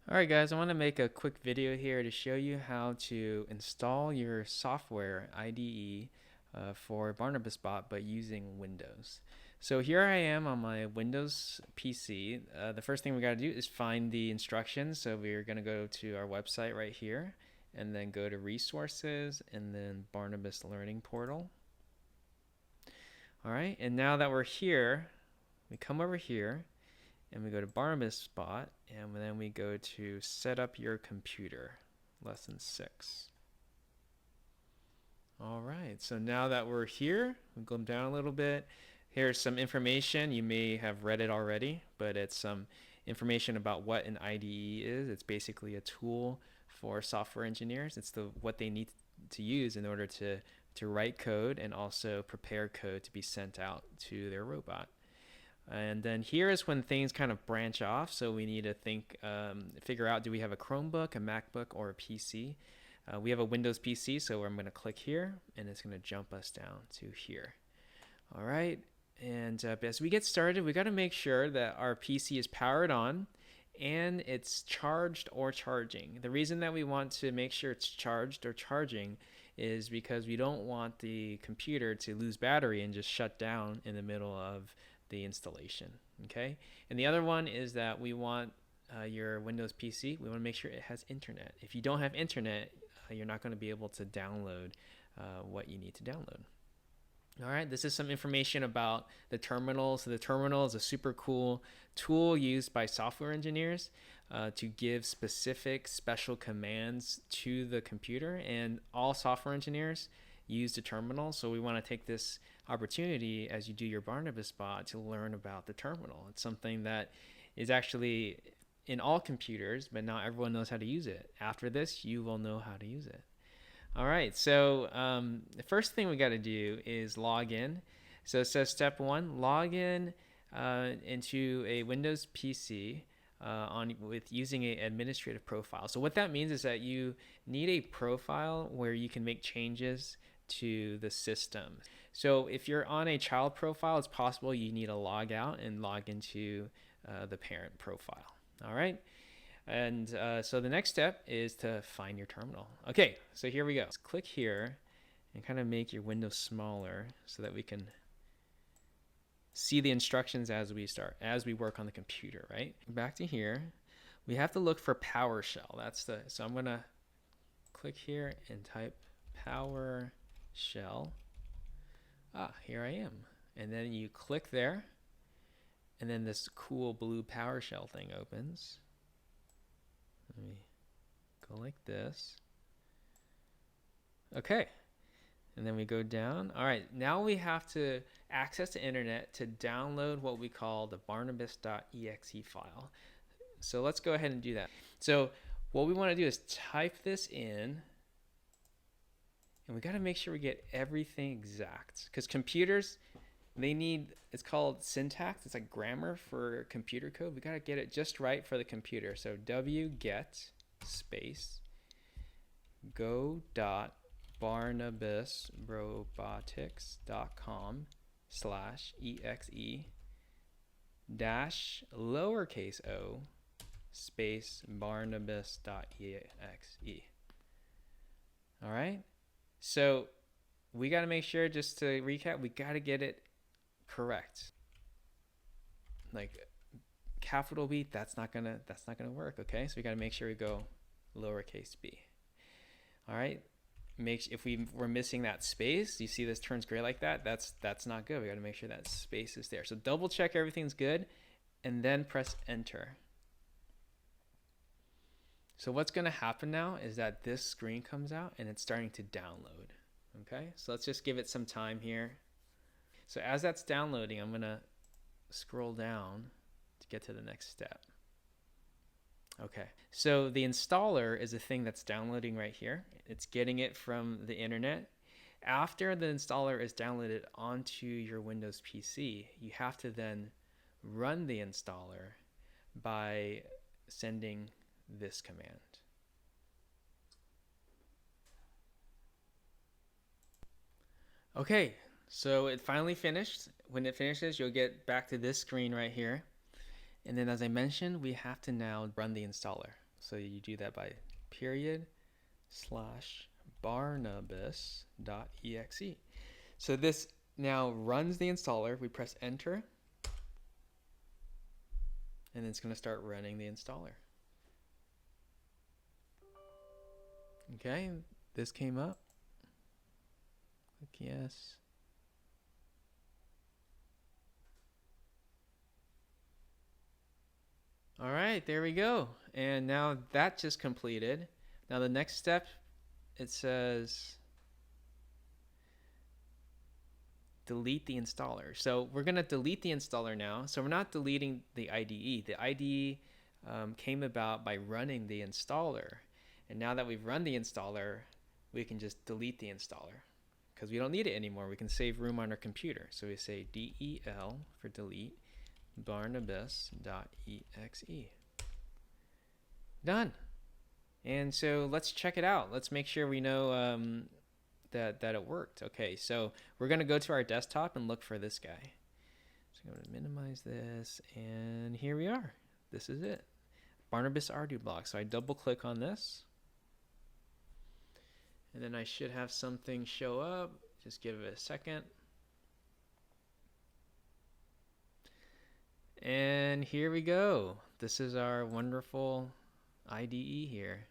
Alright guys, I want to make a quick video here to show you how to install your software IDE for Barnabas-Bot but using Windows. So here I am on my Windows PC. The first thing we got to do is find the instructions. So we're going to go to our website right here and then go to Resources and then Barnabas Learning Portal. Alright, and now that we're here, we come over here and we go to Barnabas-Bot, and then we go to Set Up Your Computer, Lesson 6. All right, so now that we're here, we go down a little bit. Here's some information. You may have read it already, but it's some information about what an IDE is. It's basically a tool for software engineers. It's what they need to use in order to write code and also prepare code to be sent out to their robot. And then here is when things kind of branch off. So we need to figure out, do we have a Chromebook, a MacBook, or a PC? We have a Windows PC, so I'm going to click here, and it's going to jump us down to here. All right, and as we get started, we got to make sure that our PC is powered on and it's charged or charging. The reason that we want to make sure it's charged or charging is because we don't want the computer to lose battery and just shut down in the middle of the installation. Okay, and the other one is that we want your Windows PC, we want to make sure it has internet. If you don't have internet, you're not going to be able to download what you need to download. All right, this is some information about the terminal. So the terminal is a super cool tool used by software engineers to give specific special commands to the computer, and all software engineers use the terminal. So we want to take this opportunity as you do your Barnabas-Bot to learn about the terminal. It's something that is actually in all computers, but not everyone knows how to use it. After this, you will know how to use it. All right, so the first thing we got to do is log in. So it says step 1, log in into a Windows PC with using an administrative profile. So what that means is that you need a profile where you can make changes to the system. So if you're on a child profile, it's possible you need to log out and log into the parent profile. All right, and so the next step is to find your terminal. Okay, so here we go. Let's click here and kind of make your window smaller so that we can see the instructions as we work on the computer, right? Back to here, we have to look for PowerShell. So I'm gonna click here and type PowerShell. Here I am. And then you click there, and then this cool blue PowerShell thing opens. Let me go like this. Okay. And then we go down. All right, now we have to access the internet to download what we call the Barnabas.exe file. So let's go ahead and do that. So what we want to do is type this in, and we got to make sure we get everything exact, because computers, it's called syntax. It's like grammar for computer code. We got to get it just right for the computer. So wget space go.barnabasrobotics.com/exe dash lowercase o space barnabas.exe. All right. So we got to make sure, just to recap, we got to get it correct. Like capital B, that's not gonna work. Okay, so we got to make sure we go lowercase b. All right. If we're missing that space, you see this turns gray like that. That's not good. We got to make sure that space is there. So double check everything's good, and then press enter. So what's going to happen now is that this screen comes out and it's starting to download. Okay, so let's just give it some time here. So as that's downloading, I'm going to scroll down to get to the next step. Okay, so the installer is a thing that's downloading right here. It's getting it from the internet. After the installer is downloaded onto your Windows PC, you have to then run the installer by sending this command. Okay, so it finally finished. When it finishes, you'll get back to this screen right here. And then, as I mentioned, we have to now run the installer. So you do that by period / Barnabas.exe. So this now runs the installer. We press enter, and it's going to start running the installer. Okay, this came up. Click yes. All right, there we go. And now that just completed. Now the next step, it says delete the installer. So we're going to delete the installer now. So we're not deleting the IDE. The IDE came about by running the installer. And now that we've run the installer, we can just delete the installer because we don't need it anymore. We can save room on our computer. So we say del for delete, Barnabas.exe. Done. And so let's check it out. Let's make sure we know that it worked. Okay, so we're going to go to our desktop and look for this guy. So I'm going to minimize this, and here we are. This is it. Barnabas Ardublock. So I double click on this, and then I should have something show up. Just give it a second. And here we go. This is our wonderful IDE here.